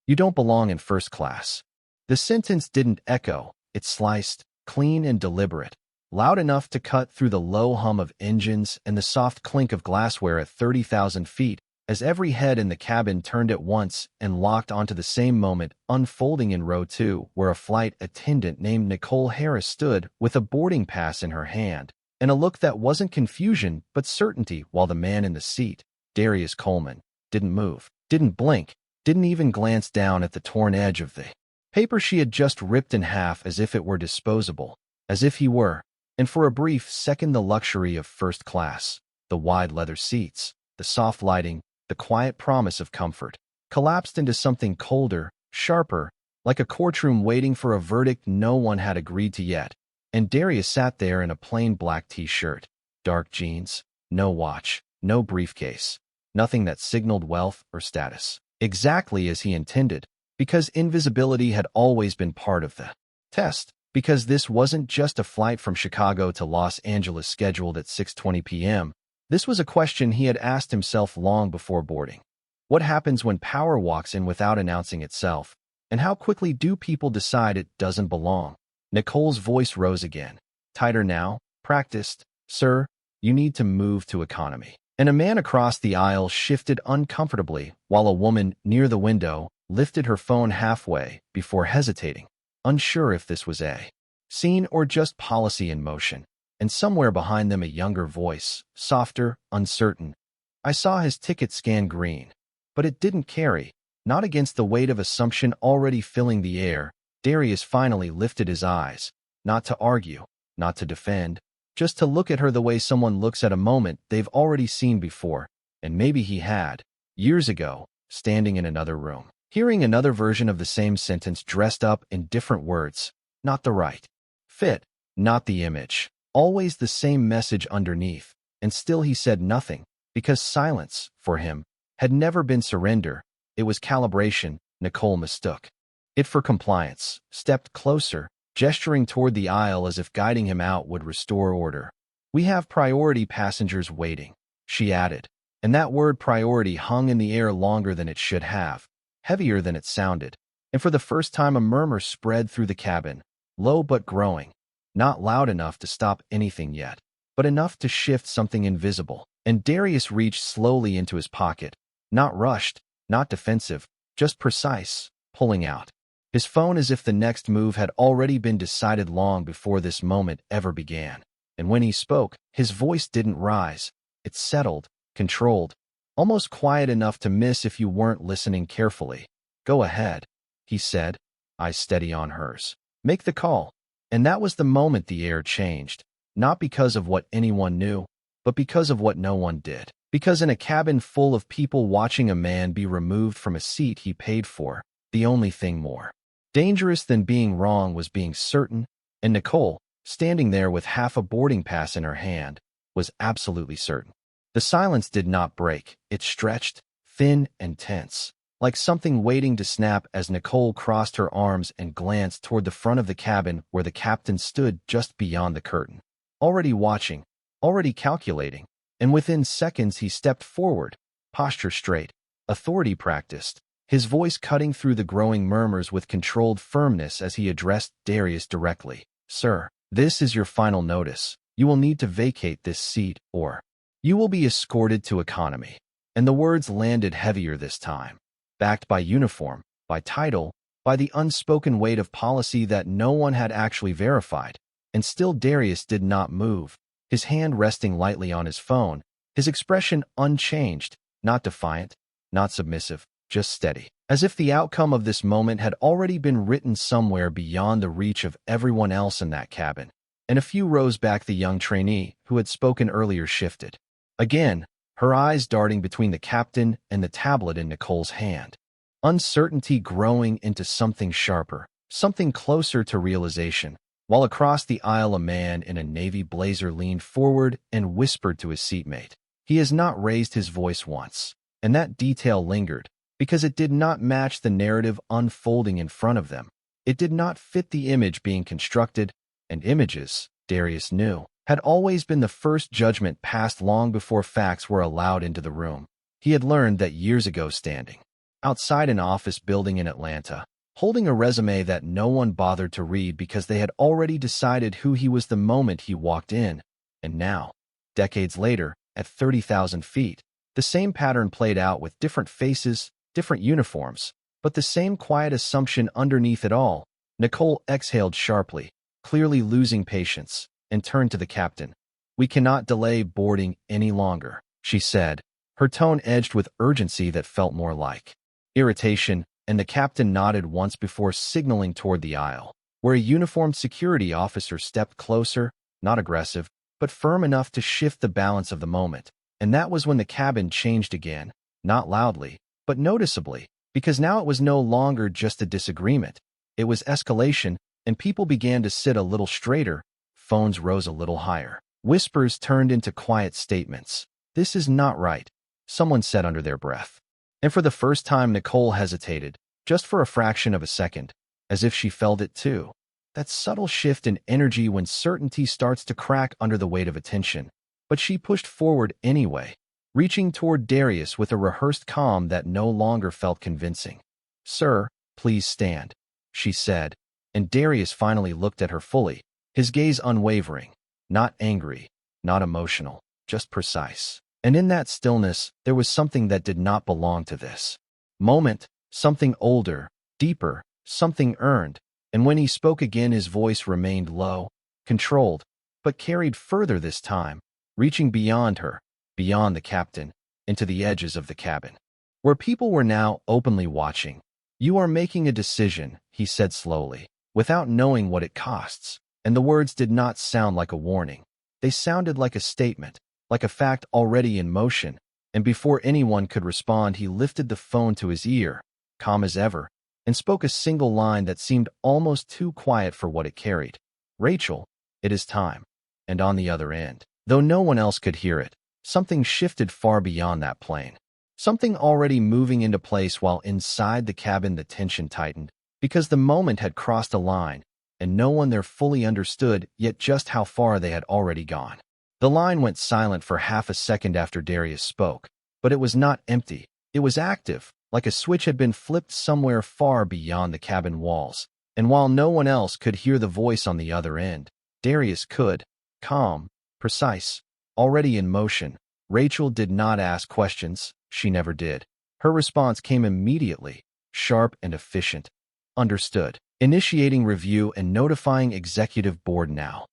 You don't belong in first class. The sentence didn't echo. It sliced, clean and deliberate, loud enough to cut through the low hum of engines and the soft clink of glassware at 30,000 feet as every head in the cabin turned at once and locked onto the same moment unfolding in row 2, where a flight attendant named Nicole Harris stood with a boarding pass in her hand and a look that wasn't confusion but certainty, while the man in the seat, Darius Coleman, didn't move, didn't blink, didn't even glance down at the torn edge of the paper she had just ripped in half as if it were disposable, as if he were, and for a brief second the luxury of first class, the wide leather seats, the soft lighting, the quiet promise of comfort, collapsed into something colder, sharper, like a courtroom waiting for a verdict no one had agreed to yet. And Darius sat there in a plain black t-shirt, dark jeans, no watch, no briefcase, nothing that signaled wealth or status. Exactly as he intended, because invisibility had always been part of the test, because this wasn't just a flight from Chicago to Los Angeles scheduled at 6:20 p.m. This was a question he had asked himself long before boarding. What happens when power walks in without announcing itself, and how quickly do people decide it doesn't belong? Nicole's voice rose again. Tighter now, practiced. Sir, you need to move to economy. And a man across the aisle shifted uncomfortably while a woman near the window lifted her phone halfway before hesitating, unsure if this was a scene or just policy in motion. And somewhere behind them a younger voice, softer, uncertain. I saw his ticket scan green, but it didn't carry, not against the weight of assumption already filling the air. Darius finally lifted his eyes, not to argue, not to defend, just to look at her the way someone looks at a moment they've already seen before, and maybe he had, years ago, standing in another room, hearing another version of the same sentence dressed up in different words, not the right fit, not the image, always the same message underneath, and still he said nothing, because silence, for him, had never been surrender, it was calibration. Nicole mistook it for compliance, stepped closer, gesturing toward the aisle as if guiding him out would restore order. We have priority passengers waiting, she added, and that word priority hung in the air longer than it should have, heavier than it sounded, and for the first time a murmur spread through the cabin, low but growing, not loud enough to stop anything yet, but enough to shift something invisible. And Darius reached slowly into his pocket, not rushed, not defensive, just precise, pulling out his phone as if the next move had already been decided long before this moment ever began. And when he spoke, his voice didn't rise. It settled, controlled, almost quiet enough to miss if you weren't listening carefully. Go ahead, he said, eyes steady on hers. Make the call. And that was the moment the air changed, not because of what anyone knew, but because of what no one did. Because in a cabin full of people watching a man be removed from a seat he paid for, the only thing more dangerous than being wrong was being certain, and Nicole, standing there with half a boarding pass in her hand, was absolutely certain. The silence did not break. It stretched, thin and tense, like something waiting to snap as Nicole crossed her arms and glanced toward the front of the cabin where the captain stood just beyond the curtain, already watching, already calculating, and within seconds he stepped forward, posture straight, authority practiced, his voice cutting through the growing murmurs with controlled firmness as he addressed Darius directly. Sir, this is your final notice. You will need to vacate this seat, or you will be escorted to economy. And the words landed heavier this time, backed by uniform, by title, by the unspoken weight of policy that no one had actually verified. And still Darius did not move, his hand resting lightly on his phone, his expression unchanged, not defiant, not submissive, just steady, as if the outcome of this moment had already been written somewhere beyond the reach of everyone else in that cabin. And a few rows back the young trainee, who had spoken earlier, shifted. Again, her eyes darting between the captain and the tablet in Nicole's hand. Uncertainty growing into something sharper, something closer to realization, while across the aisle a man in a navy blazer leaned forward and whispered to his seatmate. He has not raised his voice once, and that detail lingered, because it did not match the narrative unfolding in front of them. It did not fit the image being constructed, and images, Darius knew, had always been the first judgment passed long before facts were allowed into the room. He had learned that years ago standing outside an office building in Atlanta, holding a resume that no one bothered to read because they had already decided who he was the moment he walked in. And now, decades later, at 30,000 feet, the same pattern played out with different faces, different uniforms, but the same quiet assumption underneath it all. Nicole exhaled sharply, clearly losing patience, and turned to the captain. "We cannot delay boarding any longer," she said, her tone edged with urgency that felt more like irritation, and the captain nodded once before signaling toward the aisle, where a uniformed security officer stepped closer, not aggressive, but firm enough to shift the balance of the moment. And that was when the cabin changed again, not loudly, but noticeably, because now it was no longer just a disagreement. It was escalation, and people began to sit a little straighter, phones rose a little higher. Whispers turned into quiet statements. "This is not right," someone said under their breath. And for the first time, Nicole hesitated, just for a fraction of a second, as if she felt it too. That subtle shift in energy when certainty starts to crack under the weight of attention. But she pushed forward anyway, reaching toward Darius with a rehearsed calm that no longer felt convincing. "Sir, please stand," she said, and Darius finally looked at her fully, his gaze unwavering, not angry, not emotional, just precise. And in that stillness, there was something that did not belong to this moment, something older, deeper, something earned. And when he spoke again, his voice remained low, controlled, but carried further this time, reaching beyond her, beyond the captain, into the edges of the cabin, where people were now openly watching. "You are making a decision," he said slowly, "without knowing what it costs." And the words did not sound like a warning. They sounded like a statement, like a fact already in motion. And before anyone could respond, he lifted the phone to his ear, calm as ever, and spoke a single line that seemed almost too quiet for what it carried. "Rachel, it is time." And on the other end, though no one else could hear it, something shifted far beyond that plane. Something already moving into place while inside the cabin the tension tightened, because the moment had crossed a line, and no one there fully understood yet just how far they had already gone. The line went silent for half a second after Darius spoke, but it was not empty. It was active, like a switch had been flipped somewhere far beyond the cabin walls. And while no one else could hear the voice on the other end, Darius could. Calm, precise, already in motion. Rachel did not ask questions. She never did. Her response came immediately, sharp and efficient. "Understood." Initiating review and notifying executive board now.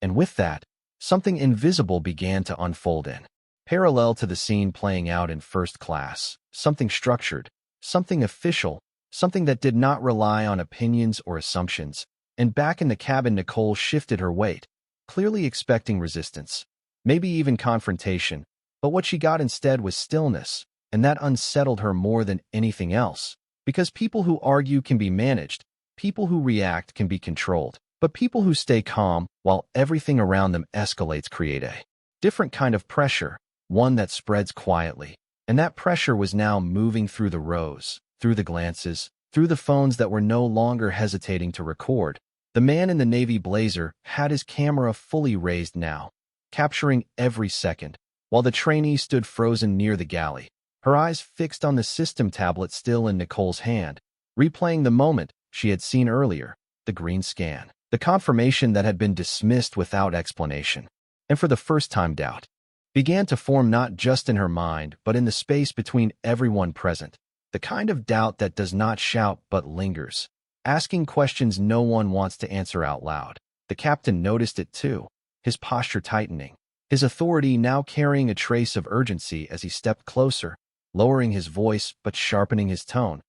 And with that, something invisible began to unfold in parallel to the scene playing out in first class. Something structured, something official, something that did not rely on opinions or assumptions. And back in the cabin, Nicole shifted her weight, clearly expecting resistance, maybe even confrontation. But what she got instead was stillness, and that unsettled her more than anything else. Because people who argue can be managed, people who react can be controlled, but people who stay calm while everything around them escalates create a different kind of pressure, one that spreads quietly. And that pressure was now moving through the rows, through the glances, through the phones that were no longer hesitating to record. The man in the navy blazer had his camera fully raised now, capturing every second, while the trainee stood frozen near the galley, her eyes fixed on the system tablet still in Nicole's hand, replaying the moment she had seen earlier, the green scan, the confirmation that had been dismissed without explanation. And for the first time, doubt began to form not just in her mind, but in the space between everyone present, the kind of doubt that does not shout but lingers, asking questions no one wants to answer out loud. The captain noticed it too, his posture tightening, his authority now carrying a trace of urgency as he stepped closer, lowering his voice but sharpening his tone.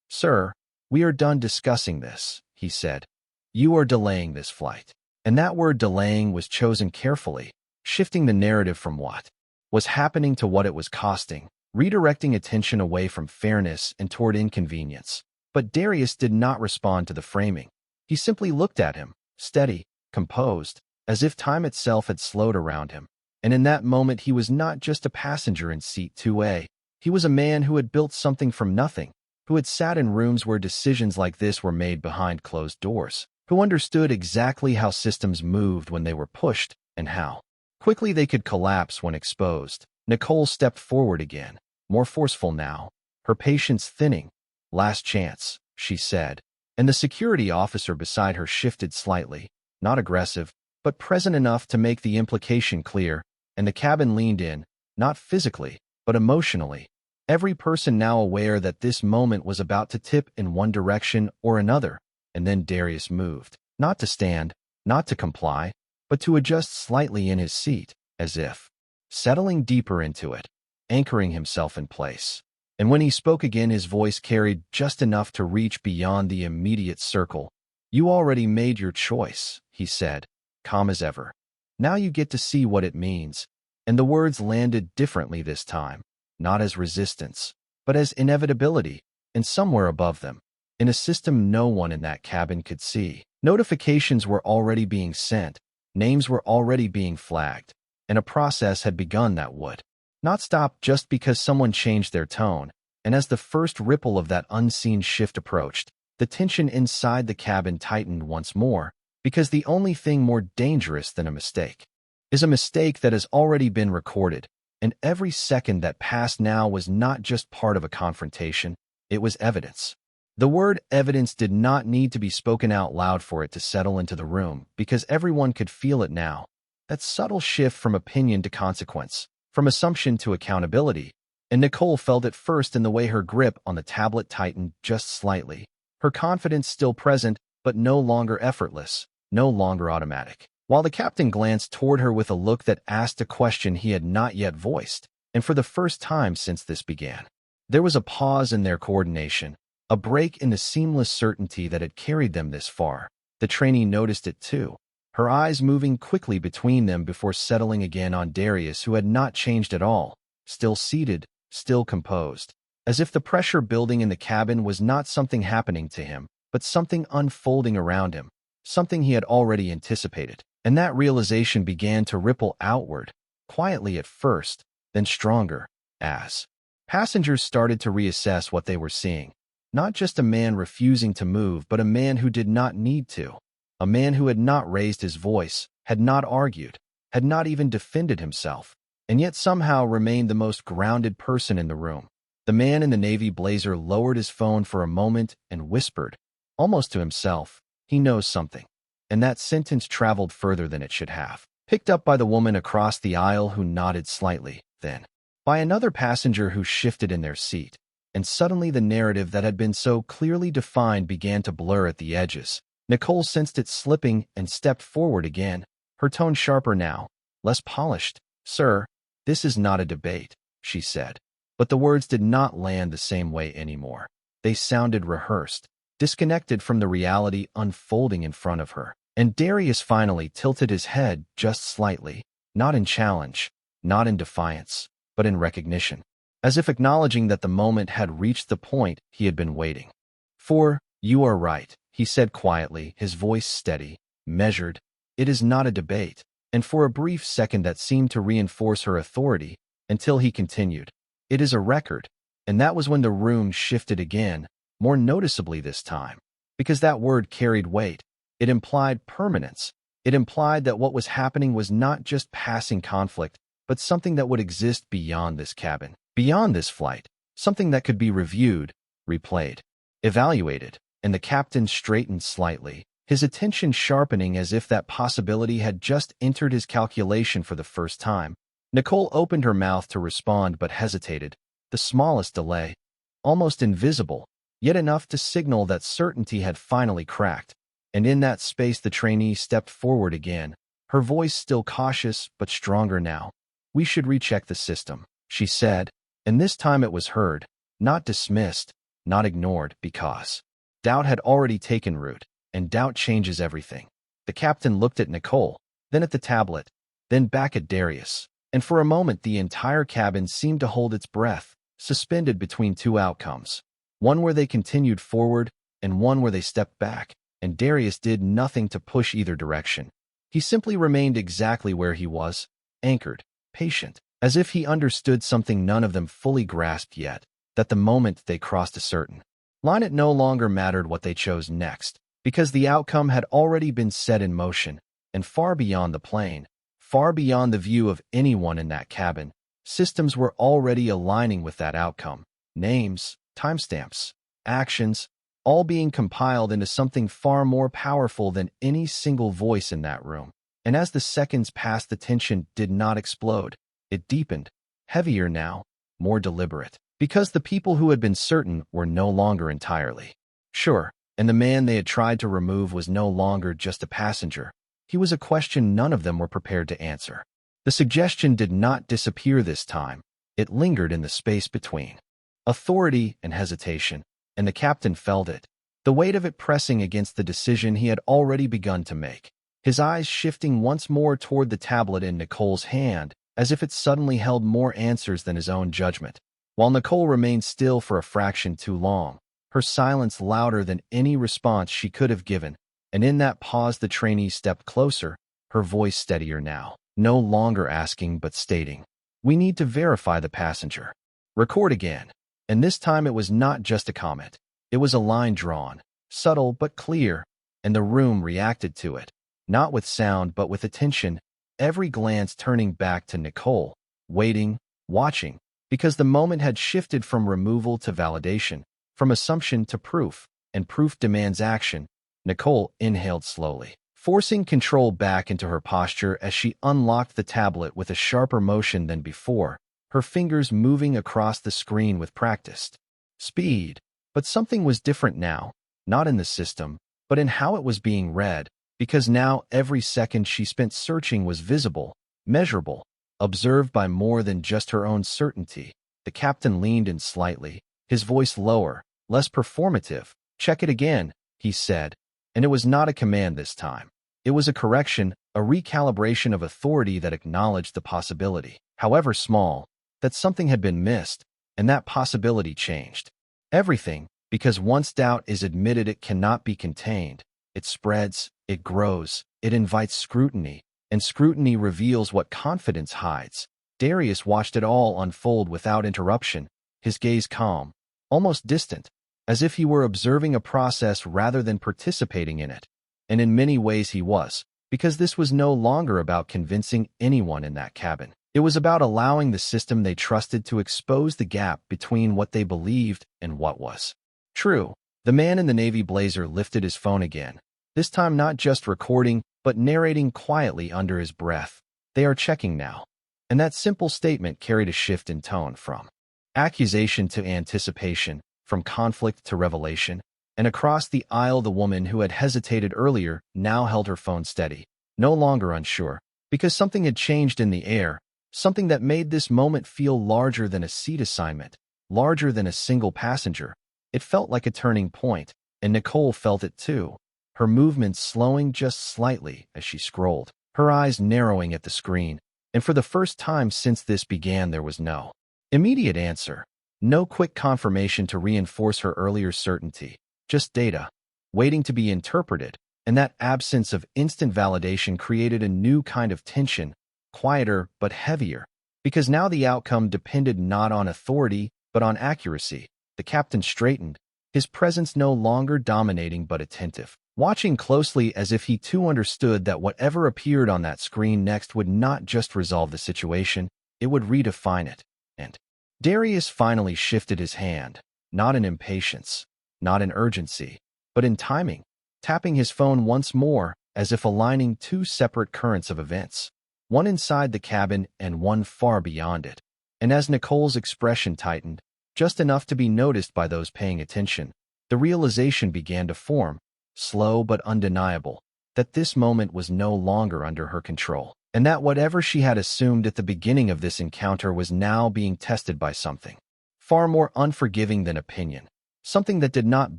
"Sir, we are done discussing this," he said. "You are delaying this flight." And that word delaying was chosen carefully, shifting the narrative from what was happening to what it was costing, redirecting attention away from fairness and toward inconvenience. But Darius did not respond to the framing. He simply looked at him, steady, composed, as if time itself had slowed around him. And in that moment, he was not just a passenger in seat 2A. He was a man who had built something from nothing, who had sat in rooms where decisions like this were made behind closed doors, who understood exactly how systems moved when they were pushed and how quickly they could collapse when exposed. Nicole stepped forward again, more forceful now, her patience thinning. "Last chance," she said, and the security officer beside her shifted slightly, not aggressive, but present enough to make the implication clear, and the cabin leaned in, not physically, but emotionally. Every person now aware that this moment was about to tip in one direction or another, and then Darius moved, not to stand, not to comply, but to adjust slightly in his seat, as if settling deeper into it, anchoring himself in place. And when he spoke again, his voice carried just enough to reach beyond the immediate circle. "You already made your choice," he said, calm as ever. "Now you get to see what it means." And the words landed differently this time, not as resistance, but as inevitability, and somewhere above them, in a system no one in that cabin could see. Notifications were already being sent, names were already being flagged, and a process had begun that would not stop just because someone changed their tone. And as the first ripple of that unseen shift approached, the tension inside the cabin tightened once more, because the only thing more dangerous than a mistake is a mistake that has already been recorded, and every second that passed now was not just part of a confrontation, it was evidence. The word evidence did not need to be spoken out loud for it to settle into the room, because everyone could feel it now. That subtle shift from opinion to consequence, from assumption to accountability, and Nicole felt it first in the way her grip on the tablet tightened just slightly. Her confidence still present, but no longer effortless, no longer automatic. While the captain glanced toward her with a look that asked a question he had not yet voiced, and for the first time since this began, there was a pause in their coordination, a break in the seamless certainty that had carried them this far. The trainee noticed it too, her eyes moving quickly between them before settling again on Darius, who had not changed at all, still seated, still composed, as if the pressure building in the cabin was not something happening to him, but something unfolding around him, something he had already anticipated. And that realization began to ripple outward, quietly at first, then stronger, as passengers started to reassess what they were seeing. Not just a man refusing to move, but a man who did not need to. A man who had not raised his voice, had not argued, had not even defended himself, and yet somehow remained the most grounded person in the room. The man in the navy blazer lowered his phone for a moment and whispered, almost to himself, "He knows something." And that sentence traveled further than it should have, picked up by the woman across the aisle who nodded slightly, then by another passenger who shifted in their seat. And suddenly the narrative that had been so clearly defined began to blur at the edges. Nicole sensed it slipping and stepped forward again, her tone sharper now, less polished. "Sir, this is not a debate," she said. But the words did not land the same way anymore. They sounded rehearsed, disconnected from the reality unfolding in front of her. And Darius finally tilted his head just slightly, not in challenge, not in defiance, but in recognition, as if acknowledging that the moment had reached the point he had been waiting for. "You are right," he said quietly, his voice steady, measured. "It is not a debate." And for a brief second that seemed to reinforce her authority, until he continued, "It is a record." And that was when the room shifted again, more noticeably this time, because that word carried weight. It implied permanence. It implied that what was happening was not just passing conflict, but something that would exist beyond this cabin, beyond this flight, something that could be reviewed, replayed, evaluated. And the captain straightened slightly, his attention sharpening as if that possibility had just entered his calculation for the first time. Nicole opened her mouth to respond but hesitated, the smallest delay, almost invisible, yet enough to signal that certainty had finally cracked. And in that space the trainee stepped forward again, her voice still cautious but stronger now. "We should recheck the system," she said, and this time it was heard, not dismissed, not ignored, because doubt had already taken root, and doubt changes everything. The captain looked at Nicole, then at the tablet, then back at Darius, and for a moment the entire cabin seemed to hold its breath, suspended between two outcomes, one where they continued forward and one where they stepped back. And Darius did nothing to push either direction. He simply remained exactly where he was, anchored, patient, as if he understood something none of them fully grasped yet, that the moment they crossed a certain line it no longer mattered what they chose next, because the outcome had already been set in motion, and far beyond the plane, far beyond the view of anyone in that cabin, systems were already aligning with that outcome. names, timestamps, actions, all being compiled into something far more powerful than any single voice in that room. And as the seconds passed, the tension did not explode. It deepened, heavier now, more deliberate, because the people who had been certain were no longer entirely sure, and the man they had tried to remove was no longer just a passenger. He was a question none of them were prepared to answer. The suggestion did not disappear this time. It lingered in the space between authority and hesitation, and the captain felt it, the weight of it pressing against the decision he had already begun to make. His eyes shifting once more toward the tablet in Nicole's hand, as if it suddenly held more answers than his own judgment. While Nicole remained still for a fraction too long, her silence louder than any response she could have given, and in that pause the trainee stepped closer, her voice steadier now, no longer asking but stating, "We need to verify the passenger. Record again." And this time it was not just a comment. It was a line drawn, subtle but clear, and the room reacted to it, not with sound but with attention, every glance turning back to Nicole, waiting, watching, because the moment had shifted from removal to validation, from assumption to proof, and proof demands action. Nicole inhaled slowly, forcing control back into her posture as she unlocked the tablet with a sharper motion than before, her fingers moving across the screen with practiced speed. But something was different now, not in the system, but in how it was being read, because now every second she spent searching was visible, measurable, observed by more than just her own certainty. The captain leaned in slightly, his voice lower, less performative. "Check it again," he said, and it was not a command this time. It was a correction, a recalibration of authority that acknowledged the possibility, however small, that something had been missed, and that possibility changed everything, because once doubt is admitted it cannot be contained. It spreads, it grows, it invites scrutiny, and scrutiny reveals what confidence hides. Darius watched it all unfold without interruption, his gaze calm, almost distant, as if he were observing a process rather than participating in it. And in many ways he was, because this was no longer about convincing anyone in that cabin. It was about allowing the system they trusted to expose the gap between what they believed and what was true. The man in the navy blazer lifted his phone again, this time not just recording, but narrating quietly under his breath. "They are checking now." And that simple statement carried a shift in tone from accusation to anticipation, from conflict to revelation, and across the aisle the woman who had hesitated earlier now held her phone steady, no longer unsure, because something had changed in the air, something that made this moment feel larger than a seat assignment, larger than a single passenger. It felt like a turning point, and Nicole felt it too, her movements slowing just slightly as she scrolled, her eyes narrowing at the screen, and for the first time since this began there was no immediate answer, no quick confirmation to reinforce her earlier certainty, just data, waiting to be interpreted, and that absence of instant validation created a new kind of tension, quieter but heavier, because now the outcome depended not on authority but on accuracy. The captain straightened, his presence no longer dominating but attentive, watching closely as if he too understood that whatever appeared on that screen next would not just resolve the situation, it would redefine it. And Darius finally shifted his hand, not in impatience, not in urgency, but in timing, tapping his phone once more as if aligning two separate currents of events, one inside the cabin and one far beyond it. And as Nicole's expression tightened, just enough to be noticed by those paying attention, the realization began to form, slow but undeniable, that this moment was no longer under her control, and that whatever she had assumed at the beginning of this encounter was now being tested by something far more unforgiving than opinion, something that did not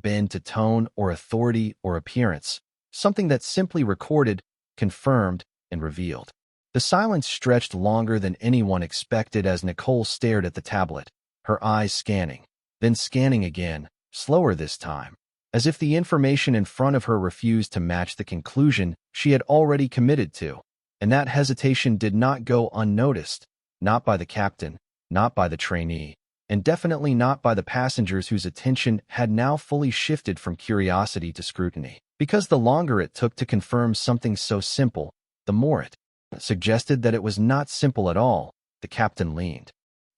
bend to tone or authority or appearance, something that simply recorded, confirmed, and revealed. The silence stretched longer than anyone expected as Nicole stared at the tablet, her eyes scanning, then scanning again, slower this time, as if the information in front of her refused to match the conclusion she had already committed to. And that hesitation did not go unnoticed, not by the captain, not by the trainee, and definitely not by the passengers whose attention had now fully shifted from curiosity to scrutiny. Because the longer it took to confirm something so simple, the more it suggested that it was not simple at all. The captain leaned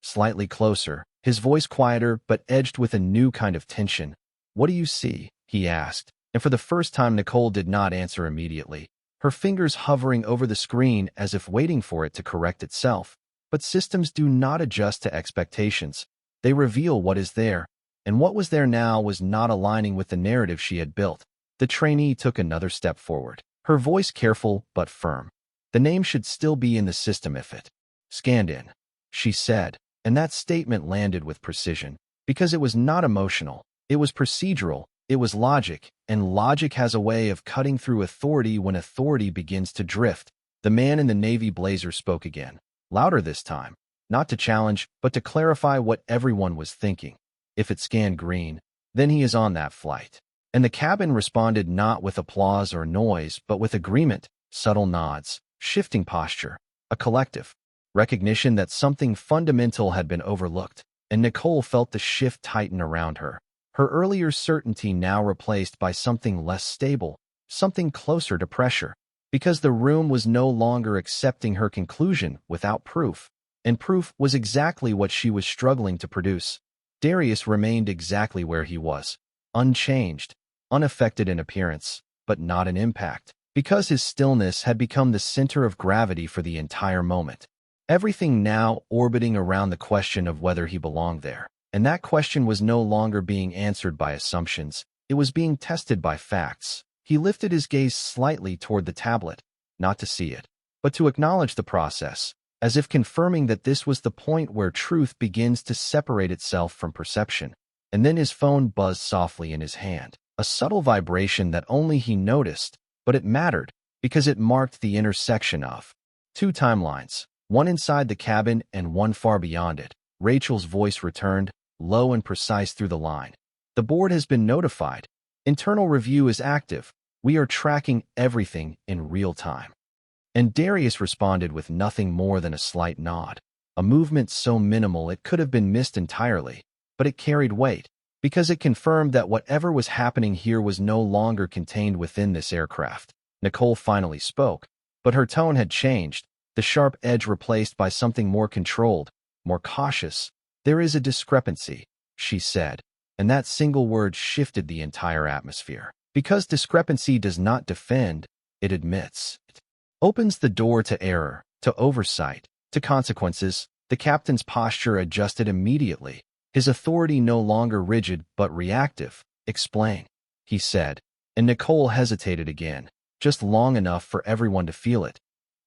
slightly closer, his voice quieter but edged with a new kind of tension. "What do you see?" he asked, and for the first time Nicole did not answer immediately, her fingers hovering over the screen as if waiting for it to correct itself. But systems do not adjust to expectations. They reveal what is there, and what was there now was not aligning with the narrative she had built. The trainee took another step forward, her voice careful but firm. "The name should still be in the system if it scanned in," she said, and that statement landed with precision, because it was not emotional, it was procedural, it was logic, and logic has a way of cutting through authority when authority begins to drift. The man in the navy blazer spoke again, louder this time, not to challenge, but to clarify what everyone was thinking. "If it scanned green, then he is on that flight." And the cabin responded not with applause or noise, but with agreement, subtle nods, shifting posture, a collective recognition that something fundamental had been overlooked, and Nicole felt the shift tighten around her. Her earlier certainty now replaced by something less stable, something closer to pressure, because the room was no longer accepting her conclusion without proof, and proof was exactly what she was struggling to produce. Darius remained exactly where he was, unchanged, unaffected in appearance, but not in impact, because his stillness had become the center of gravity for the entire moment. Everything now orbiting around the question of whether he belonged there. And that question was no longer being answered by assumptions, it was being tested by facts. He lifted his gaze slightly toward the tablet, not to see it, but to acknowledge the process, as if confirming that this was the point where truth begins to separate itself from perception. And then his phone buzzed softly in his hand, a subtle vibration that only he noticed, but it mattered, because it marked the intersection of two timelines, one inside the cabin and one far beyond it. Rachel's voice returned, low and precise through the line. "The board has been notified. Internal review is active. We are tracking everything in real time." And Darius responded with nothing more than a slight nod, a movement so minimal it could have been missed entirely, but it carried weight, because it confirmed that whatever was happening here was no longer contained within this aircraft. Nicole finally spoke, but her tone had changed, the sharp edge replaced by something more controlled, more cautious. "There is a discrepancy," she said, and that single word shifted the entire atmosphere. Because discrepancy does not defend, it admits. It opens the door to error, to oversight, to consequences. The captain's posture adjusted immediately, his authority no longer rigid but reactive. "Explain," he said, and Nicole hesitated again, just long enough for everyone to feel it.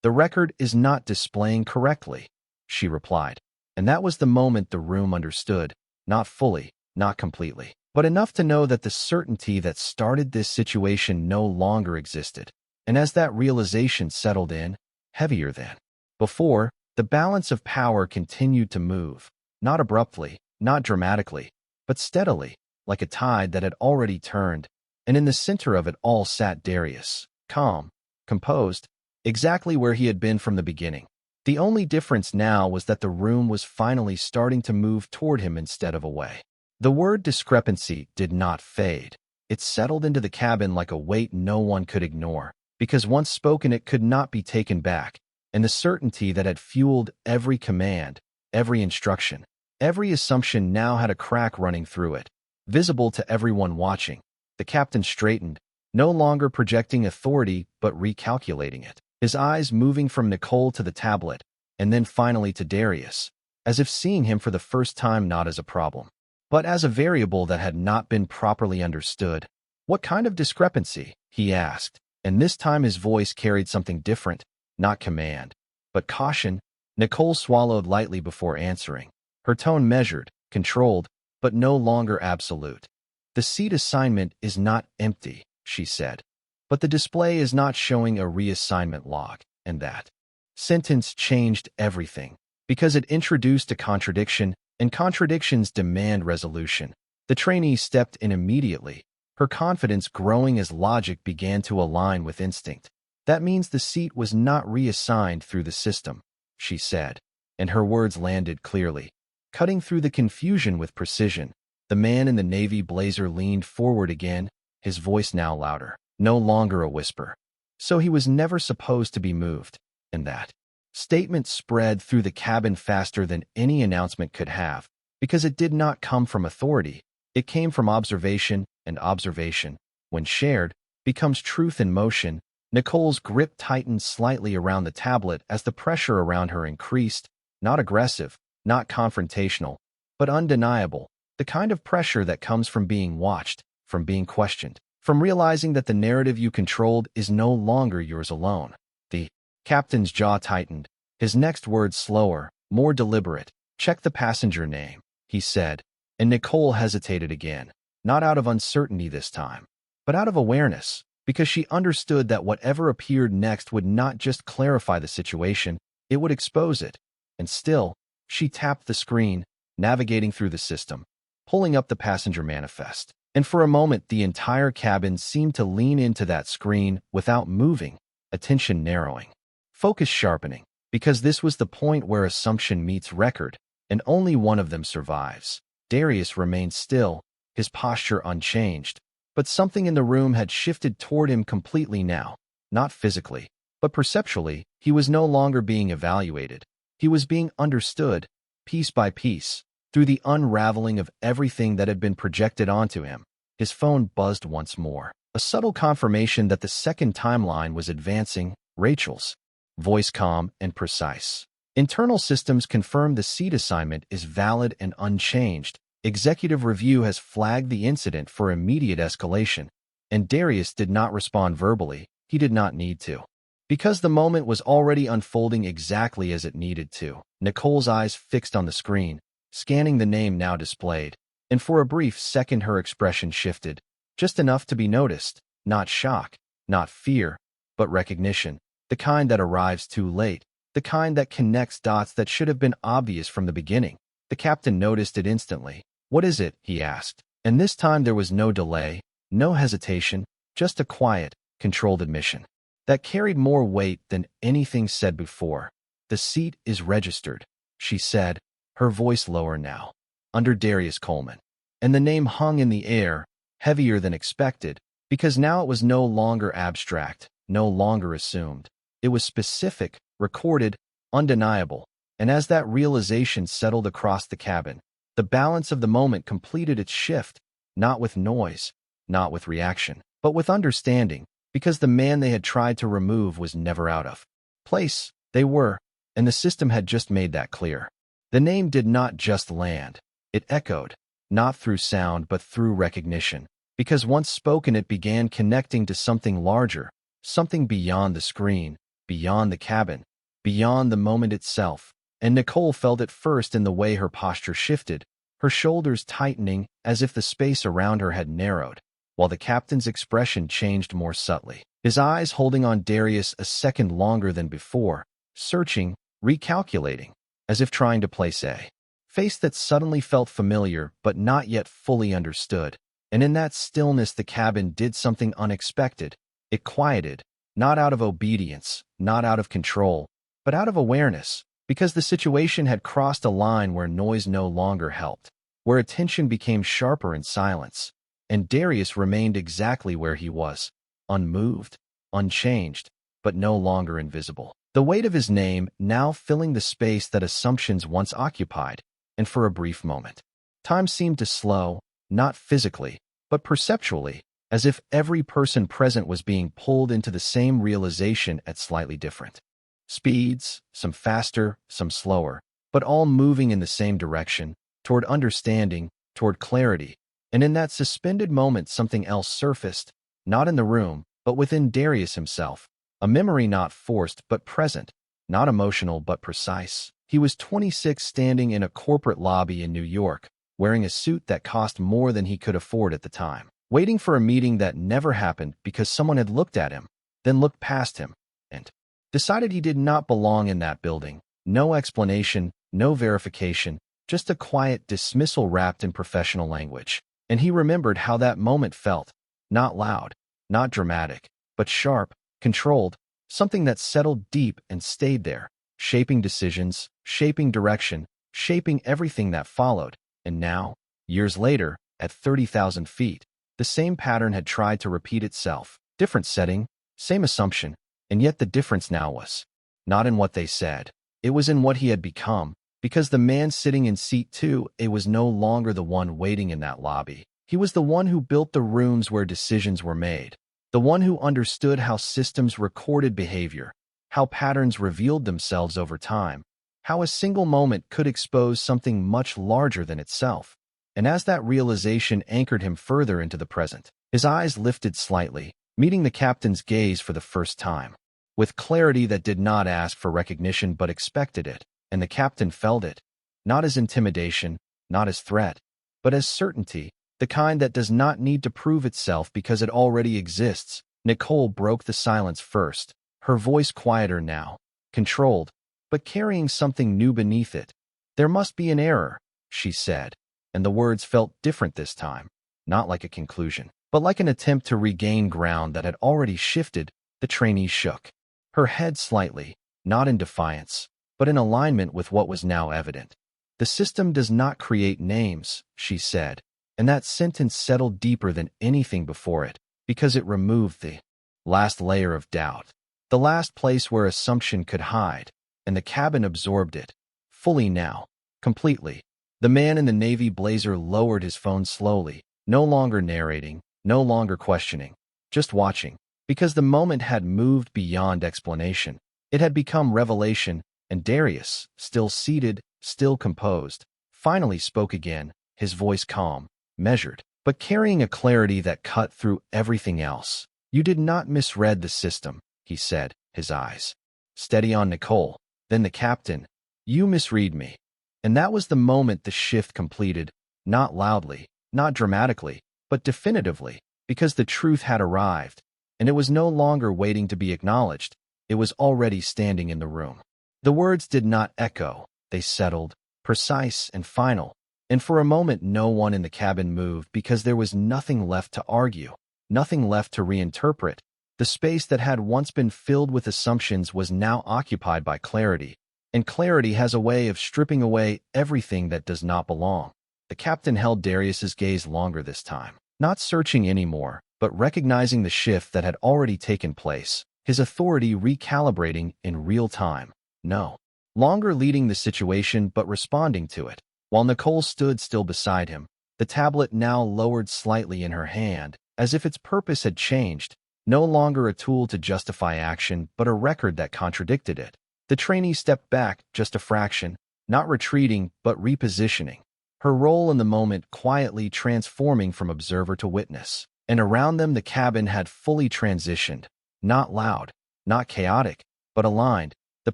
"The record is not displaying correctly," she replied. And that was the moment the room understood, not fully, not completely, but enough to know that the certainty that started this situation no longer existed. And as that realization settled in, heavier than before, the balance of power continued to move, not abruptly, not dramatically, but steadily, like a tide that had already turned, and in the center of it all sat Darius, calm, composed, exactly where he had been from the beginning. The only difference now was that the room was finally starting to move toward him instead of away. The word discrepancy did not fade. It settled into the cabin like a weight no one could ignore, because once spoken it could not be taken back, and the certainty that had fueled every command, every instruction, every assumption now had a crack running through it, visible to everyone watching. The captain straightened, no longer projecting authority but recalculating it, his eyes moving from Nicole to the tablet, and then finally to Darius, as if seeing him for the first time not as a problem, but as a variable that had not been properly understood. "What kind of discrepancy?" he asked, and this time his voice carried something different, not command, but caution. Nicole swallowed lightly before answering, her tone measured, controlled, but no longer absolute. "The seat assignment is not empty," she said, "but the display is not showing a reassignment log," and that sentence changed everything, because it introduced a contradiction, and contradictions demand resolution. The trainee stepped in immediately, her confidence growing as logic began to align with instinct. "That means the seat was not reassigned through the system," she said, and her words landed clearly, cutting through the confusion with precision. The man in the navy blazer leaned forward again, his voice now louder, no longer a whisper. "So he was never supposed to be moved," and that statement spread through the cabin faster than any announcement could have. because it did not come from authority. It came from observation, and observation, when shared, becomes truth in motion. Nicole's grip tightened slightly around the tablet as the pressure around her increased, not aggressive, not confrontational, but undeniable, the kind of pressure that comes from being watched, from being questioned, from realizing that the narrative you controlled is no longer yours alone. The captain's jaw tightened, his next words slower, more deliberate. "Check the passenger name," he said, and Nicole hesitated again, not out of uncertainty this time, but out of awareness, because she understood that whatever appeared next would not just clarify the situation, it would expose it. And still, she tapped the screen, navigating through the system, pulling up the passenger manifest. And for a moment, the entire cabin seemed to lean into that screen without moving, attention narrowing, focus sharpening, because this was the point where assumption meets record, and only one of them survives. Darius remained still, his posture unchanged, but something in the room had shifted toward him completely now, not physically, but perceptually. He was no longer being evaluated. He was being understood, piece by piece, through the unraveling of everything that had been projected onto him. His phone buzzed once more, a subtle confirmation that the second timeline was advancing. Rachel's voice, calm and precise. "Internal systems confirm the seat assignment is valid and unchanged. Executive review has flagged the incident for immediate escalation." And Darius did not respond verbally. He did not need to, because the moment was already unfolding exactly as it needed to. Nicole's eyes fixed on the screen, scanning the name now displayed, and for a brief second her expression shifted, just enough to be noticed. Not shock, not fear, but recognition, the kind that arrives too late, the kind that connects dots that should have been obvious from the beginning. The captain noticed it instantly. "What is it?" he asked, and this time there was no delay, no hesitation, just a quiet, controlled admission that carried more weight than anything said before. "The seat is registered," she said, her voice lower now, "under Darius Coleman." And the name hung in the air, heavier than expected, because now it was no longer abstract, no longer assumed. It was specific, recorded, undeniable. And as that realization settled across the cabin, the balance of the moment completed its shift, not with noise, not with reaction, but with understanding, because the man they had tried to remove was never out of place. They were, and the system had just made that clear. The name did not just land. It echoed, not through sound but through recognition, because once spoken it began connecting to something larger, something beyond the screen, beyond the cabin, beyond the moment itself. And Nicole felt it first in the way her posture shifted, her shoulders tightening as if the space around her had narrowed, while the captain's expression changed more subtly, his eyes holding on Darius a second longer than before, searching, recalculating, as if trying to place a face that suddenly felt familiar but not yet fully understood. And in that stillness the cabin did something unexpected. It quieted, not out of obedience, not out of control, but out of awareness, because the situation had crossed a line where noise no longer helped, where attention became sharper in silence. And Darius remained exactly where he was, unmoved, unchanged, but no longer invisible. The weight of his name now filling the space that assumptions once occupied, and for a brief moment, time seemed to slow, not physically, but perceptually, as if every person present was being pulled into the same realization at slightly different speeds, some faster, some slower, but all moving in the same direction, toward understanding, toward clarity. And in that suspended moment something else surfaced, not in the room, but within Darius himself, a memory not forced but present, not emotional but precise. He was 26, standing in a corporate lobby in New York, wearing a suit that cost more than he could afford at the time, waiting for a meeting that never happened because someone had looked at him, then looked past him, and decided he did not belong in that building. No explanation, no verification, just a quiet dismissal wrapped in professional language. And he remembered how that moment felt, not loud, not dramatic, but sharp, controlled, something that settled deep and stayed there, shaping decisions, shaping direction, shaping everything that followed. And now, years later, at 30,000 feet, the same pattern had tried to repeat itself. Different setting, same assumption, and yet the difference now was not in what they said. It was in what he had become, Because the man sitting in seat 2A was no longer the one waiting in that lobby. He was the one who built the rooms where decisions were made, the one who understood how systems recorded behavior, how patterns revealed themselves over time, how a single moment could expose something much larger than itself. And as that realization anchored him further into the present, his eyes lifted slightly, meeting the captain's gaze for the first time, with clarity that did not ask for recognition but expected it. And the captain felt it, not as intimidation, not as threat, but as certainty, the kind that does not need to prove itself because it already exists. Nicole broke the silence first, her voice quieter now, controlled, but carrying something new beneath it. "There must be an error," she said, and the words felt different this time, not like a conclusion, but like an attempt to regain ground that had already shifted. The trainee shook her head slightly, not in defiance, but in alignment with what was now evident. "The system does not create names," she said, and that sentence settled deeper than anything before it, because it removed the last layer of doubt, the last place where assumption could hide, and the cabin absorbed it, fully now, completely. The man in the navy blazer lowered his phone slowly, no longer narrating, no longer questioning, just watching, because the moment had moved beyond explanation. It had become revelation. And Darius, still seated, still composed, finally spoke again, his voice calm, measured, but carrying a clarity that cut through everything else. "You did not misread the system," he said, his eyes steady on Nicole, then the captain. "You misread me." And that was the moment the shift completed, not loudly, not dramatically, but definitively, because the truth had arrived, and it was no longer waiting to be acknowledged. It was already standing in the room. The words did not echo, they settled, precise and final, and for a moment no one in the cabin moved because there was nothing left to argue, nothing left to reinterpret. The space that had once been filled with assumptions was now occupied by clarity, and clarity has a way of stripping away everything that does not belong. The captain held Darius's gaze longer this time, not searching anymore, but recognizing the shift that had already taken place, his authority recalibrating in real time. No longer leading the situation but responding to it. While Nicole stood still beside him, the tablet now lowered slightly in her hand, as if its purpose had changed, no longer a tool to justify action but a record that contradicted it. The trainee stepped back just a fraction, not retreating but repositioning, her role in the moment quietly transforming from observer to witness. And around them the cabin had fully transitioned, not loud, not chaotic, but aligned. The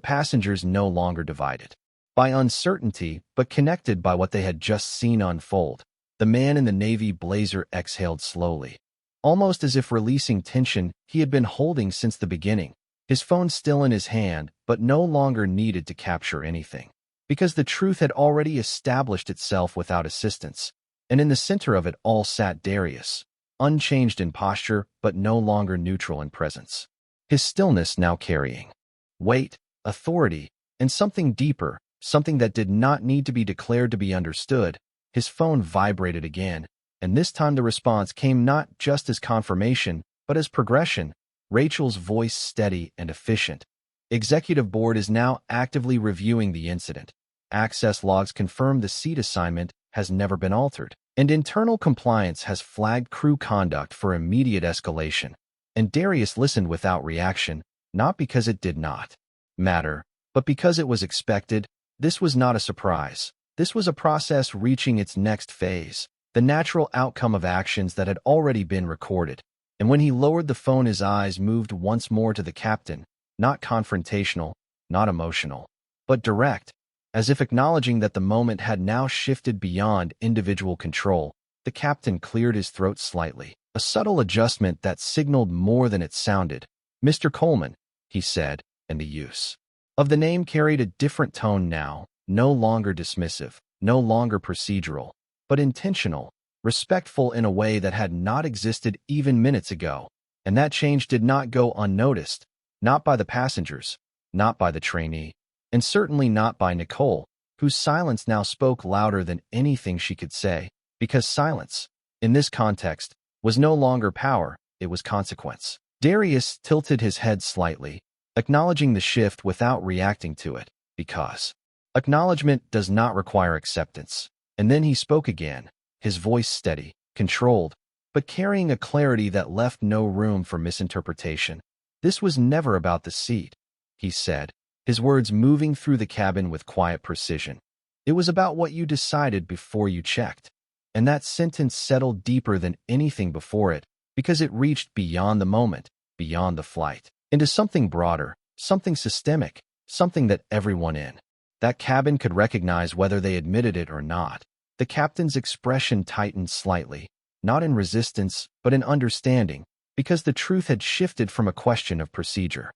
passengers no longer divided by uncertainty, but connected by what they had just seen unfold. The man in the navy blazer exhaled slowly, almost as if releasing tension he had been holding since the beginning, his phone still in his hand, but no longer needed to capture anything, because the truth had already established itself without assistance. And in the center of it all sat Darius, unchanged in posture, but no longer neutral in presence. His stillness now carrying weight, authority, and something deeper, something that did not need to be declared to be understood. His phone vibrated again, and this time the response came not just as confirmation, but as progression. Rachel's voice steady and efficient. "Executive Board is now actively reviewing the incident. Access logs confirm the seat assignment has never been altered, and internal compliance has flagged crew conduct for immediate escalation." And Darius listened without reaction, not because it did not matter, but because it was expected. This was not a surprise. This was a process reaching its next phase, the natural outcome of actions that had already been recorded. And when he lowered the phone, his eyes moved once more to the captain, not confrontational, not emotional, but direct, as if acknowledging that the moment had now shifted beyond individual control. The captain cleared his throat slightly, a subtle adjustment that signaled more than it sounded. "Mr. Coleman," he said, and the use of the name carried a different tone now, no longer dismissive, no longer procedural, but intentional, respectful in a way that had not existed even minutes ago. And that change did not go unnoticed, not by the passengers, not by the trainee, and certainly not by Nicole, whose silence now spoke louder than anything she could say, because silence, in this context, was no longer power, it was consequence. Darius tilted his head slightly, acknowledging the shift without reacting to it, because Acknowledgement does not require acceptance. And then he spoke again, his voice steady, controlled, but carrying a clarity that left no room for misinterpretation. "This was never about the seat," he said, his words moving through the cabin with quiet precision. "It was about what you decided before you checked." And that sentence settled deeper than anything before it, because it reached beyond the moment, beyond the flight, into something broader, something systemic, something that everyone in that cabin could recognize whether they admitted it or not. The captain's expression tightened slightly, not in resistance, but in understanding, because the truth had shifted from a question of procedure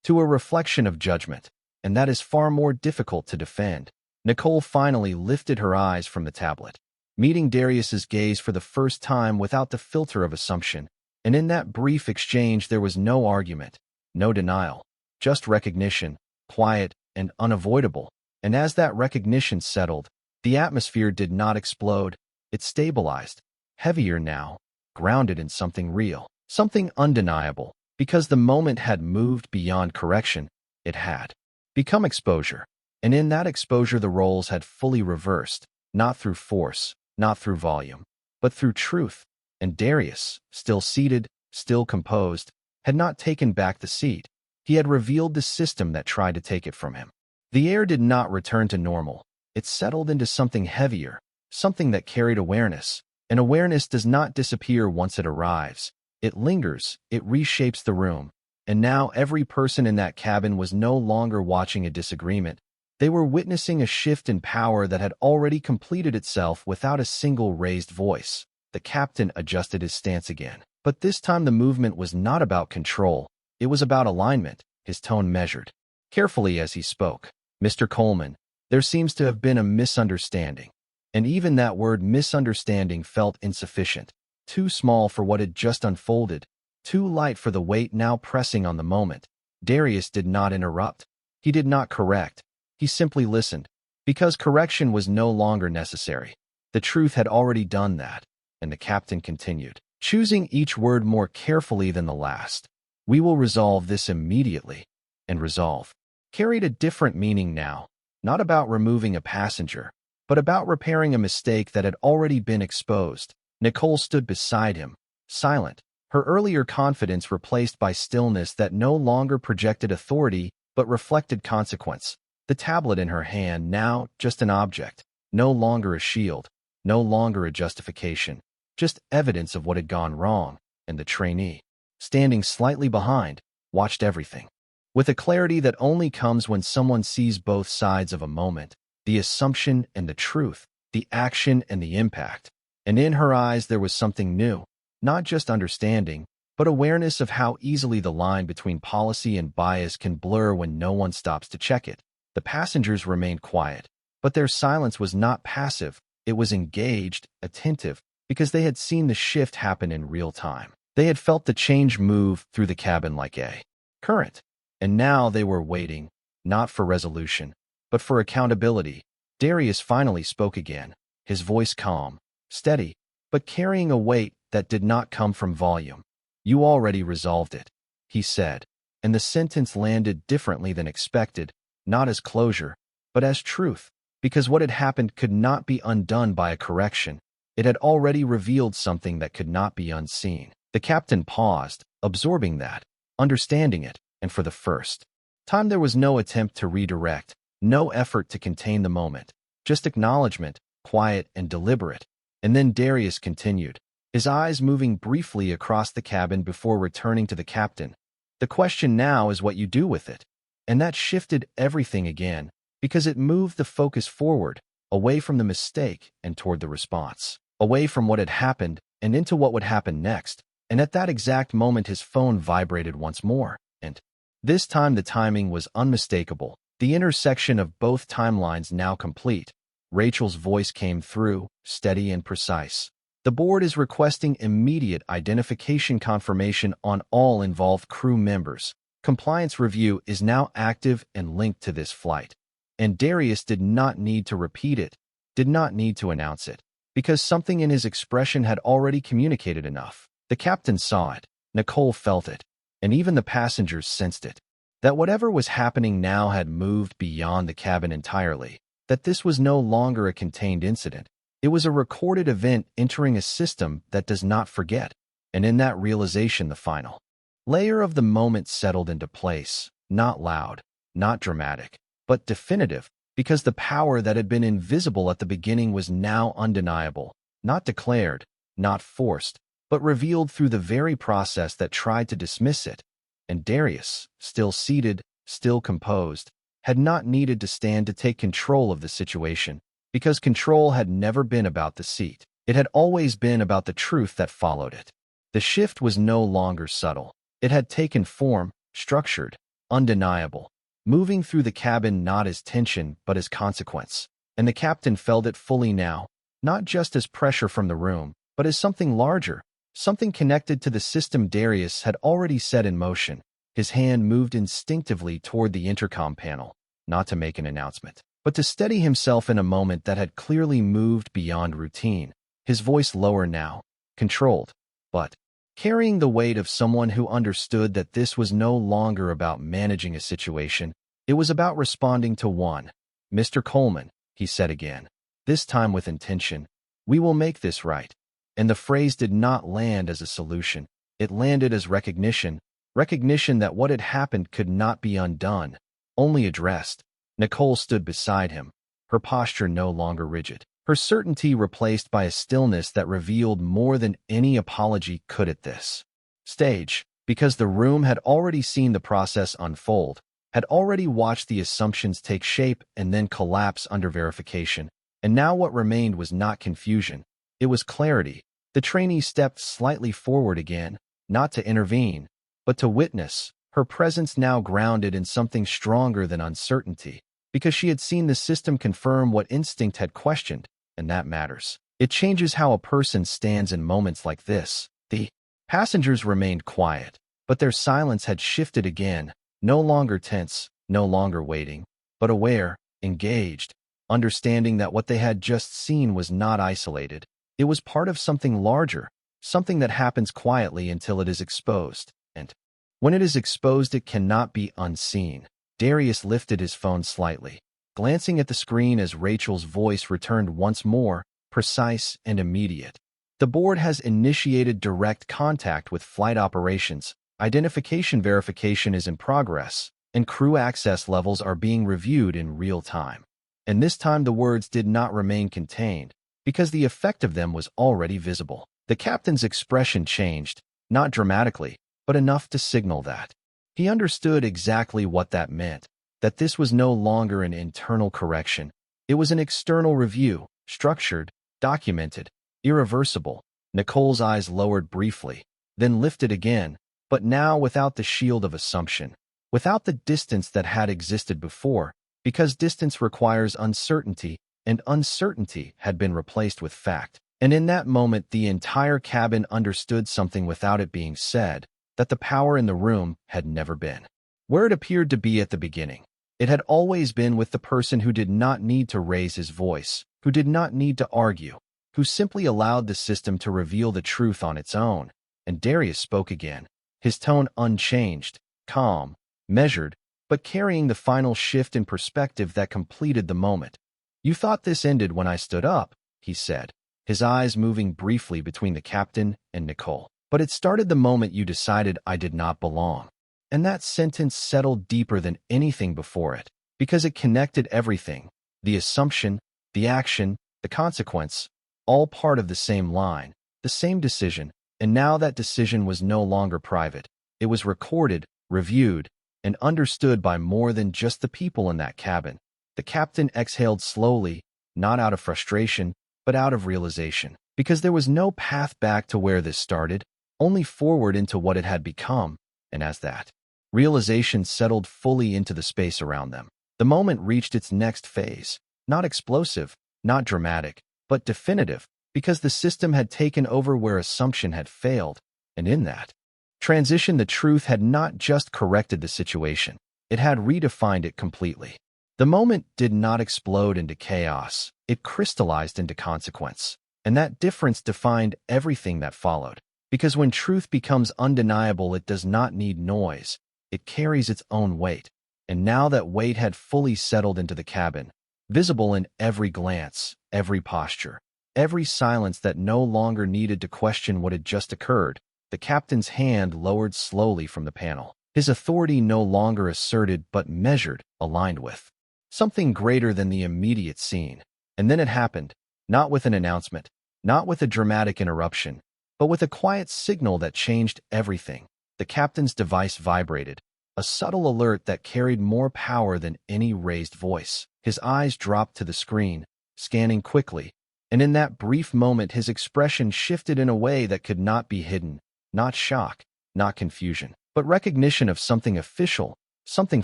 to a reflection of judgment, and that is far more difficult to defend. Nicole finally lifted her eyes from the tablet, meeting Darius's gaze for the first time without the filter of assumption, and in that brief exchange there was no argument, no denial, just recognition, quiet and unavoidable. And as that recognition settled, the atmosphere did not explode, it stabilized, heavier now, grounded in something real, something undeniable, because the moment had moved beyond correction, it had become exposure. And in that exposure the roles had fully reversed, not through force, not through volume, but through truth. And Darius, still seated, still composed, had not taken back the seat. He had revealed the system that tried to take it from him. The air did not return to normal. It settled into something heavier, something that carried awareness. And awareness does not disappear once it arrives. It lingers, it reshapes the room. And now every person in that cabin was no longer watching a disagreement. They were witnessing a shift in power that had already completed itself without a single raised voice. The captain adjusted his stance again. But this time the movement was not about control. It was about alignment, his tone measured carefully as he spoke. "Mr. Coleman, there seems to have been a misunderstanding." And even that word misunderstanding felt insufficient, too small for what had just unfolded, too light for the weight now pressing on the moment. Darius did not interrupt. He did not correct. He simply listened, because correction was no longer necessary. The truth had already done that. And the captain continued, choosing each word more carefully than the last. "We will resolve this immediately." And resolve carried a different meaning now, not about removing a passenger, but about repairing a mistake that had already been exposed. Nicole stood beside him, silent, her earlier confidence replaced by stillness that no longer projected authority but reflected consequence. The tablet in her hand now just an object, no longer a shield, no longer a justification, just evidence of what had gone wrong. And the trainee, standing slightly behind, watched everything with a clarity that only comes when someone sees both sides of a moment, the assumption and the truth, the action and the impact. And in her eyes there was something new, not just understanding, but awareness of how easily the line between policy and bias can blur when no one stops to check it. The passengers remained quiet, but their silence was not passive, it was engaged, attentive, because they had seen the shift happen in real time. They had felt the change move through the cabin like a current. And now they were waiting, not for resolution, but for accountability. Darius finally spoke again, his voice calm, steady, but carrying a weight that did not come from volume. "You already resolved it," he said, and the sentence landed differently than expected, not as closure, but as truth, because what had happened could not be undone by a correction. It had already revealed something that could not be unseen. The captain paused, absorbing that, understanding it. And for the first time there was no attempt to redirect, no effort to contain the moment, just acknowledgement, quiet and deliberate. And then Darius continued, his eyes moving briefly across the cabin before returning to the captain. "The question now is what you do with it." And that shifted everything again, because it moved the focus forward, away from the mistake and toward the response, away from what had happened and into what would happen next. And at that exact moment his phone vibrated once more, and this time the timing was unmistakable, the intersection of both timelines now complete. Rachel's voice came through, steady and precise. "The board is requesting immediate identification confirmation on all involved crew members. Compliance review is now active and linked to this flight." And Darius did not need to repeat it, did not need to announce it, because something in his expression had already communicated enough. The captain saw it, Nicole felt it, and even the passengers sensed it, that whatever was happening now had moved beyond the cabin entirely. that this was no longer a contained incident. It was a recorded event entering a system that does not forget. And in that realization, the final layer of the moment settled into place, not loud, not dramatic, but definitive, because the power that had been invisible at the beginning was now undeniable, not declared, not forced, but revealed through the very process that tried to dismiss it. And Darius, still seated, still composed, had not needed to stand to take control of the situation, because control had never been about the seat. It had always been about the truth that followed it. The shift was no longer subtle. It had taken form, structured, undeniable, moving through the cabin not as tension but as consequence. And the captain felt it fully now, not just as pressure from the room, but as something larger, something connected to the system Darius had already set in motion. His hand moved instinctively toward the intercom panel, not to make an announcement, but to steady himself in a moment that had clearly moved beyond routine. His voice lower now, controlled, but carrying the weight of someone who understood that this was no longer about managing a situation, it was about responding to one. "Mr. Coleman," he said again, this time with intention, "we will make this right." And the phrase did not land as a solution. It landed as recognition that what had happened could not be undone, only addressed. Nicole stood beside him, her posture no longer rigid, her certainty replaced by a stillness that revealed more than any apology could at this stage, because the room had already seen the process unfold, had already watched the assumptions take shape and then collapse under verification. And now what remained was not confusion, it was clarity. The trainee stepped slightly forward again, not to intervene, but to witness, her presence now grounded in something stronger than uncertainty, because she had seen the system confirm what instinct had questioned, and that matters. It changes how a person stands in moments like this. The passengers remained quiet, but their silence had shifted again, no longer tense, no longer waiting, but aware, engaged, understanding that what they had just seen was not isolated. It was part of something larger, something that happens quietly until it is exposed. And when it is exposed, it cannot be unseen. Darius lifted his phone slightly, glancing at the screen as Rachel's voice returned once more, precise and immediate. "The board has initiated direct contact with flight operations. Identification verification is in progress, and crew access levels are being reviewed in real time." And this time the words did not remain contained, because the effect of them was already visible. The captain's expression changed, not dramatically, but enough to signal that he understood exactly what that meant, that this was no longer an internal correction. It was an external review, structured, documented, irreversible. Nicole's eyes lowered briefly, then lifted again, but now without the shield of assumption, without the distance that had existed before, because distance requires uncertainty, and uncertainty had been replaced with fact. And in that moment, the entire cabin understood something without it being said, that the power in the room had never been where it appeared to be at the beginning. It had always been with the person who did not need to raise his voice, who did not need to argue, who simply allowed the system to reveal the truth on its own. And Darius spoke again, his tone unchanged, calm, measured, but carrying the final shift in perspective that completed the moment. "You thought this ended when I stood up," he said, his eyes moving briefly between the captain and Nicole. "But it started the moment you decided I did not belong." And that sentence settled deeper than anything before it, because it connected everything, the assumption, the action, the consequence, all part of the same line, the same decision. And now that decision was no longer private. It was recorded, reviewed, and understood by more than just the people in that cabin. The captain exhaled slowly, not out of frustration, but out of realization, because there was no path back to where this started, only forward into what it had become. And as that realization settled fully into the space around them, the moment reached its next phase, not explosive, not dramatic, but definitive, because the system had taken over where assumption had failed. And in that transition, the truth had not just corrected the situation, it had redefined it completely. The moment did not explode into chaos, it crystallized into consequence. And that difference defined everything that followed. Because when truth becomes undeniable, it does not need noise, it carries its own weight. And now that weight had fully settled into the cabin, visible in every glance, every posture, every silence that no longer needed to question what had just occurred. The captain's hand lowered slowly from the panel. His authority no longer asserted but measured, aligned with something greater than the immediate scene. And then it happened, not with an announcement, not with a dramatic interruption, but with a quiet signal that changed everything. The captain's device vibrated, a subtle alert that carried more power than any raised voice. His eyes dropped to the screen, scanning quickly, and in that brief moment his expression shifted in a way that could not be hidden. Not shock, not confusion, but recognition of something official, something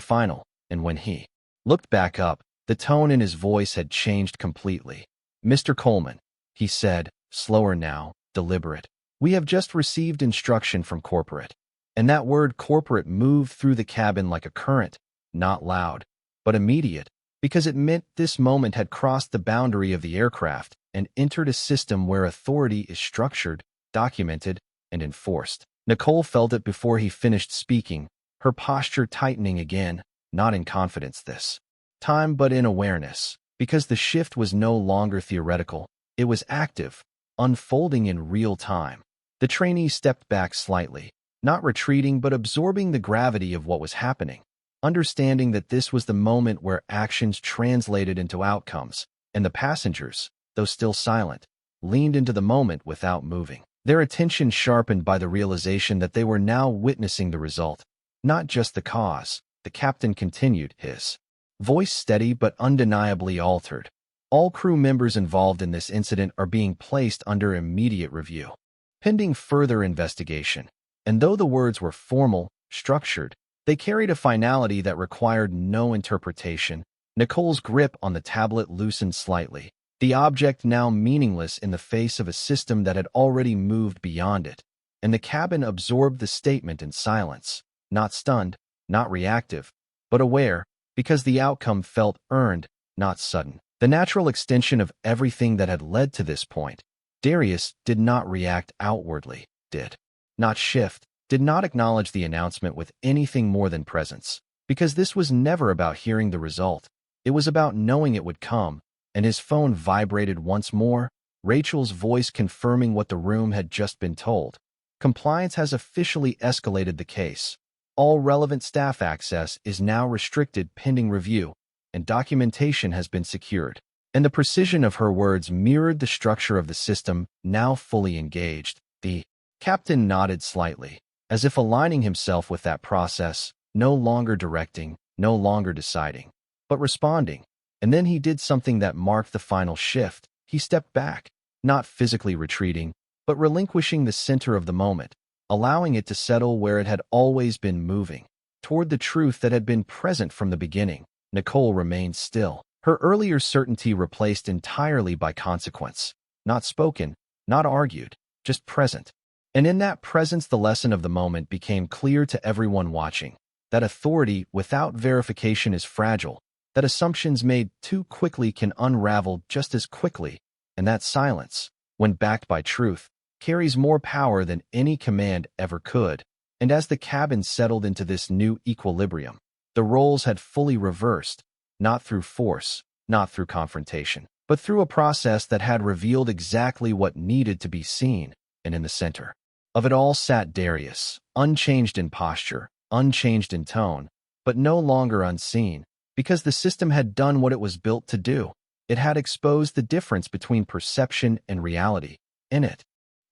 final. And when he looked back up, the tone in his voice had changed completely. "Mr. Coleman," he said, slower now, deliberate, "we have just received instruction from corporate." And that word corporate moved through the cabin like a current, not loud, but immediate, because it meant this moment had crossed the boundary of the aircraft and entered a system where authority is structured, documented, and enforced. Nicole felt it before he finished speaking, her posture tightening again, not in confidence this time but in awareness, because the shift was no longer theoretical, it was active, unfolding in real time. The trainee stepped back slightly, not retreating but absorbing the gravity of what was happening, understanding that this was the moment where actions translated into outcomes, and the passengers, though still silent, leaned into the moment without moving. Their attention sharpened by the realization that they were now witnessing the result, not just the cause. The captain continued, his voice steady but undeniably altered. "All crew members involved in this incident are being placed under immediate review, pending further investigation." And though the words were formal, structured, they carried a finality that required no interpretation. Nicole's grip on the tablet loosened slightly, the object now meaningless in the face of a system that had already moved beyond it, and the cabin absorbed the statement in silence, not stunned, not reactive, but aware, because the outcome felt earned, not sudden. The natural extension of everything that had led to this point. Darius did not react outwardly, did not shift, did not acknowledge the announcement with anything more than presence, because this was never about hearing the result. It was about knowing it would come. And his phone vibrated once more, Rachel's voice confirming what the room had just been told. "Compliance has officially escalated the case. All relevant staff access is now restricted pending review, and documentation has been secured." And the precision of her words mirrored the structure of the system, now fully engaged. The captain nodded slightly, as if aligning himself with that process, no longer directing, no longer deciding, but responding. And then he did something that marked the final shift. He stepped back, not physically retreating, but relinquishing the center of the moment, allowing it to settle where it had always been moving, toward the truth that had been present from the beginning. Nicole remained still, her earlier certainty replaced entirely by consequence. Not spoken, not argued, just present. And in that presence the lesson of the moment became clear to everyone watching, that authority without verification is fragile, that assumptions made too quickly can unravel just as quickly, and that silence, when backed by truth, carries more power than any command ever could. And as the cabin settled into this new equilibrium, the roles had fully reversed, not through force, not through confrontation, but through a process that had revealed exactly what needed to be seen. And in the center of it all sat Darius, unchanged in posture, unchanged in tone, but no longer unseen. Because the system had done what it was built to do. It had exposed the difference between perception and reality, and it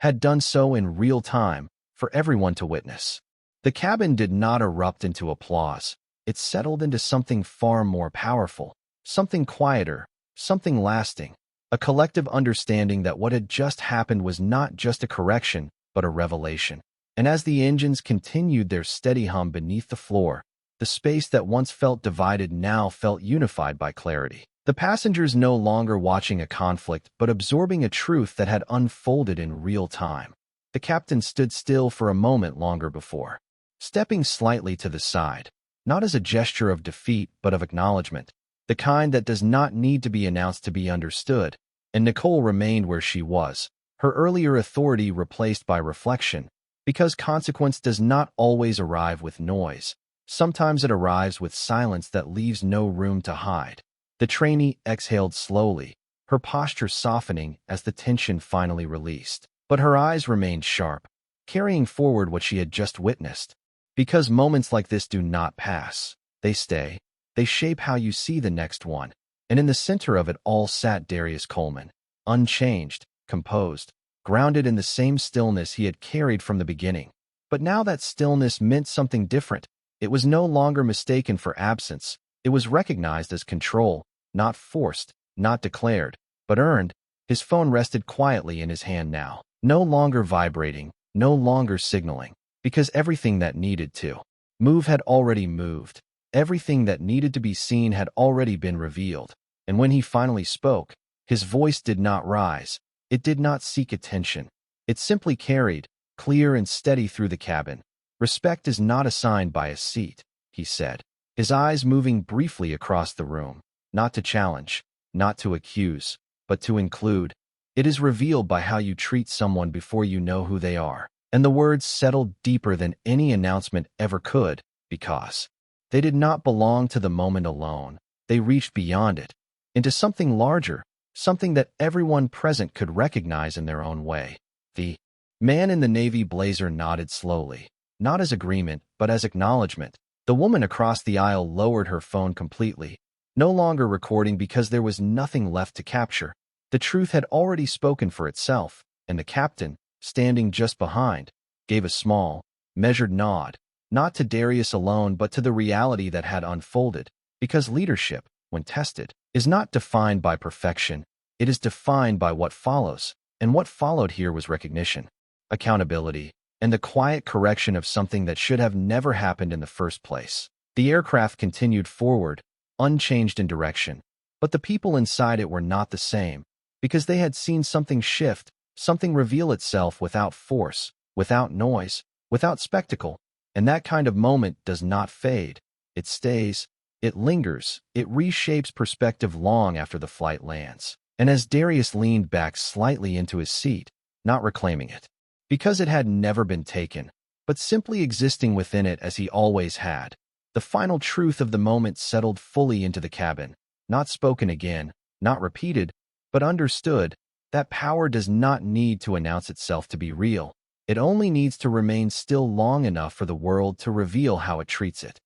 had done so in real time, for everyone to witness. The cabin did not erupt into applause. It settled into something far more powerful, something quieter, something lasting, a collective understanding that what had just happened was not just a correction, but a revelation. And as the engines continued their steady hum beneath the floor, the space that once felt divided now felt unified by clarity. The passengers no longer watching a conflict but absorbing a truth that had unfolded in real time. The captain stood still for a moment longer before, stepping slightly to the side, not as a gesture of defeat but of acknowledgement, the kind that does not need to be announced to be understood. And Nicole remained where she was, her earlier authority replaced by reflection, because consequence does not always arrive with noise. Sometimes it arrives with silence that leaves no room to hide. The trainee exhaled slowly, her posture softening as the tension finally released. But her eyes remained sharp, carrying forward what she had just witnessed. Because moments like this do not pass. They stay. They shape how you see the next one. And in the center of it all sat Darius Coleman, unchanged, composed, grounded in the same stillness he had carried from the beginning. But now that stillness meant something different. It was no longer mistaken for absence. It was recognized as control, not forced, not declared, but earned. His phone rested quietly in his hand now, no longer vibrating, no longer signaling, because everything that needed to move had already moved. Everything that needed to be seen had already been revealed. And when he finally spoke, his voice did not rise. It did not seek attention. It simply carried, clear and steady through the cabin. "Respect is not assigned by a seat," he said, his eyes moving briefly across the room, not to challenge, not to accuse, but to include. "It is revealed by how you treat someone before you know who they are." And the words settled deeper than any announcement ever could, because they did not belong to the moment alone. They reached beyond it, into something larger, something that everyone present could recognize in their own way. The man in the navy blazer nodded slowly, not as agreement, but as acknowledgement. The woman across the aisle lowered her phone completely, no longer recording because there was nothing left to capture. The truth had already spoken for itself, and the captain, standing just behind, gave a small, measured nod, not to Darius alone but to the reality that had unfolded, because leadership, when tested, is not defined by perfection. It is defined by what follows, and what followed here was recognition, accountability, and the quiet correction of something that should have never happened in the first place. The aircraft continued forward, unchanged in direction, but the people inside it were not the same, because they had seen something shift, something reveal itself without force, without noise, without spectacle. And that kind of moment does not fade. It stays, it lingers, it reshapes perspective long after the flight lands. And as Darius leaned back slightly into his seat, not reclaiming it, because it had never been taken, but simply existing within it as he always had, the final truth of the moment settled fully into the cabin, not spoken again, not repeated, but understood. That power does not need to announce itself to be real. It only needs to remain still long enough for the world to reveal how it treats it.